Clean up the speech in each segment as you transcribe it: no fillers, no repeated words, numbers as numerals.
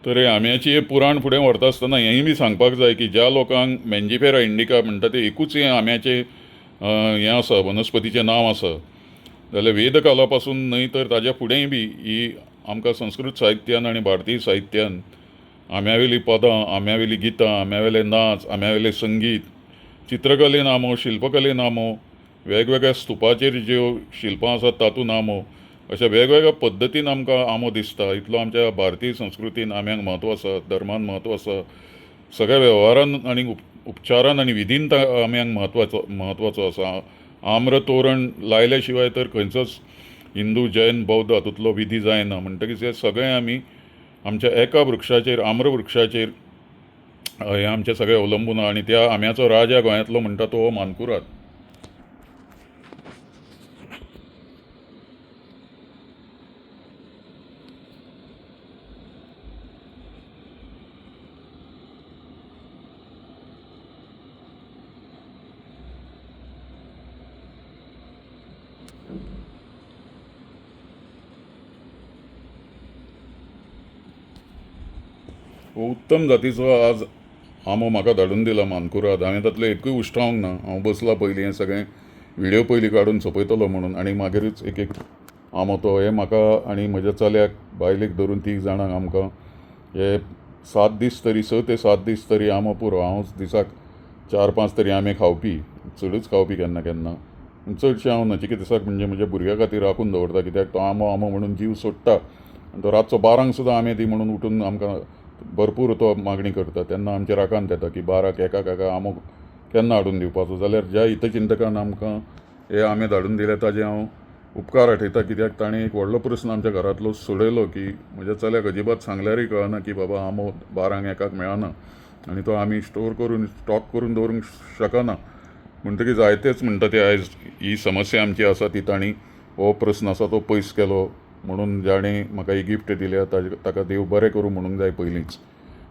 तर हे आम्याची हे पुराण फुडें व्हरता आसतना हेंय बी सांगपाक जाय की ज्या लोकांक मेंजिफेरा इंडिका म्हणटा ते एकूच हे आम्याचे हें आसा, वनस्पतीचें नांव आसा, जाल्यार वेदकाला पासून न्हय तर ताज्या फुडेंय बी ही आमकां संस्कृत साहित्यान आनी भारतीय साहित्यान आम्यावेलीं पदां, आम्यावेलीं गितां, आम्यावेले नाच, आम्यावेलें संगीत, चित्रकलेन आमो, शिल्पकलेन आमो, वेगवेगळ्या स्तुपाचेर ज्यो शिल्पां आसात तातूंत आमो, अशा वेगवेगळ्या पद्दतीन आमकां आमो दिसता. इतलो आमच्या भारतीय संस्कृतीन आम्यांक म्हत्व आसा, धर्मान म्हत्व आसा, सगळ्या वेव्हारान आनी उपचारान आनी विधीन आम्यांक म्हत्वाचो आसा. आम्र तोरण लायल्या शिवाय तर खंयचोच हिंदू, जैन, बौद्ध हातूंतलो विधी जायना. म्हणटकीच हे सगळें आमी आमच्या एका वृक्षाचेर, आम्र वृक्षाचेर हें आमचें सगळें अवलंबून आहा. आनी त्या आम्याचो राज ह्या गोंयांतलो म्हणटा तो हो मानकुराद. हो उत्तम जातीचो आज आंबो म्हाका धाडून दिला मानकुराद. हांवें तातलें एकूय उश्टावंक ना. हांव बसलां पयलीं हें सगळें व्हिडियो पयलीं काडून सोंपयतलो म्हणून, आनी मागीरच एक एक आंबो तो हे म्हाका आनी म्हज्या चल्याक, बायलेक धरून 3 जाणांक आमकां हे 7 दीस तरी, 6 ते 7 दीस तरी आंबो पुरो. हांव दिसाक 4-5 तरी आंबे खावपी, चडूच खावपी केन्ना केन्ना. चडशें हांव नचिकेत दिसाक म्हणजे म्हज्या भुरग्या खातीर राखून दवरता, कित्याक तो आंबो म्हणून जीव सोडटा आनी तो रातचो 12 सुद्दां आंबे दी म्हणून उठून आमकां भरपूर तो मागणी करता. तेन्ना आमच्या राखांत येता की 12 एका आंबो केन्ना हाडून दिवपाचो. जाल्यार ज्या हितचिंतकान आमकां हे आंबे धाडून दिले ताजे हांव उपकार आठयता, कित्याक ताणें एक व्हडलो प्रस्न आमच्या घरांतलो सोडयलो की म्हज्या चल्याक अजिबात सांगल्यारय कळना की बाबा आंबो 12 एकाक मेळना आनी तो आमी स्टोर करून, स्टॉक करून दवरूंक शकना. म्हणटकीच जायतेच म्हणटा ते आयज ही समस्या आमची आसा ती तांणी हो प्रस्न आसा तो पयस केलो. म्हणून जाणें म्हाका ही गिफ्ट दिल्या ताका देव बरें करूं म्हणूंक जाय पयलींच.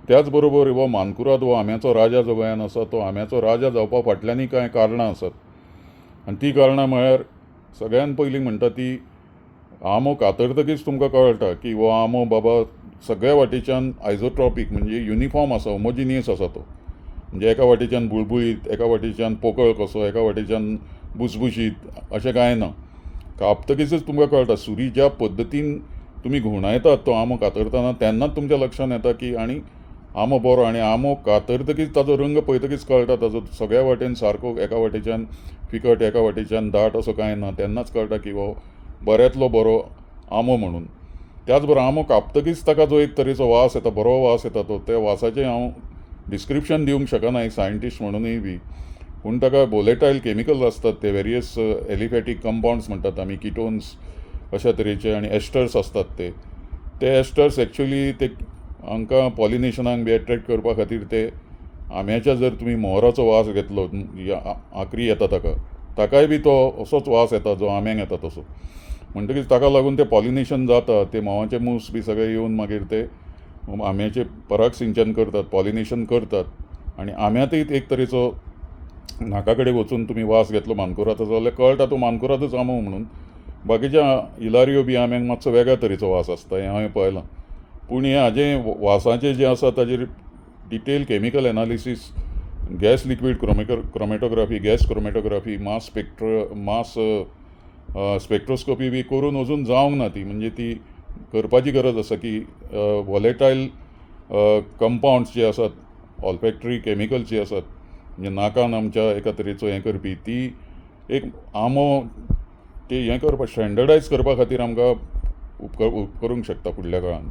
त्याच बरोबर हो मानकुराद, हो आम्याचो राजा जो गोंयांत आसा, तो आम्याचो राजा जावपा फाटल्यानय कांय कारणां आसात. आनी ती कारणां म्हळ्यार सगळ्यान पयलीं म्हणटा ती, आंबो कातरतकीच तुमकां कळटा की हो आंबो बाबा सगळ्या वाटेच्यान आयझोट्रॉपीक म्हणजे युनिफॉर्म आसा, होमोजिनियस आसा तो. म्हणजे एका वाटेच्यान बुळबुळीत, एका वाटेच्यान पोकळ कसो, एका वाटेच्यान बुसबुशीत अशें कांय ना. कापतकीचच तुमकां कळटा. सुरी ज्या पद्दतीन तुमी घुवणायतात तो आंबो कातरतना, तेन्नाच तुमच्या लक्षांत येता की आनी आंबो बरो. आनी आंबो कातरतकीच ताजो रंग पळयतकीच कळटा ताजो सगळ्या वाटेन सारको, एका वाटेच्यान फिकट, एका वाटेच्यान दाट असो कांय ना. तेन्नाच कळटा की हो बऱ्यांतलो बरो आंबो म्हणून. त्याच बरोबर आंबो कापतकीच ताका जो एक तरेचो वास येता, बरो वास येता, तो त्या वासाचें हांव डिस्क्रिप्शन दिवंक शकना एक सायंटिस्ट म्हणूनय बी. पूण ताका वोलेटायल केमिकल्स आसतात, ते वेरियस एलिफॅटीक कंपाउंड्स म्हणटात आमी, किटोन्स अशा तरेचे, आनी एस्टर्स आसतात ते एस्टर्स एक्चुअली ते हांकां पॉलिनेशनाक बी एट्रॅक्ट करपा खातीर ते आम्याच्या जर तुमी मोहराचो वास घेतलो, आंकरी येता ताकाय बी तो असोच वास येता जो आम्यांक येता तसो. म्हणटकीच ताका लागून ते पॉलिनेशन जाता, ते म्होंवाचे मूस बी सगळे येवन मागीर ते आम्याचें पराग सिंचन करतात, पॉलिनेशन करतात. आनी आम्यातय एक तरेचो नाका कडेन वचून तुमी वास घेतलो मानकुरादाचो जाल्यार कळटा तो मानकुरादूच आंबो म्हणून. बाकीच्या इलारियो बी आम्यांक मातसो वेगळ्या तरेचो वास आसता, हें हांवें पळयलां. पूण हें हाजें वासाचें जें आसा ताजेर detail chemical analysis, gas liquid chromatography, gas chromatography, mass spectroscopy बी करून अजून जावंक ना ती. म्हणजे ती करपाची गरज आसा की वॉलेटायल कंपाउंड्स जे आसात, ऑल्फॅक्टरी केमिकल्स जे आसात, म्हणजे नाकान आमच्या एका तरेचो हें करपी, ती एक आंबो ते हें करपा स्टँडर्डायज करपा खातीर आमकां करूंक शकता फुडल्या काळान.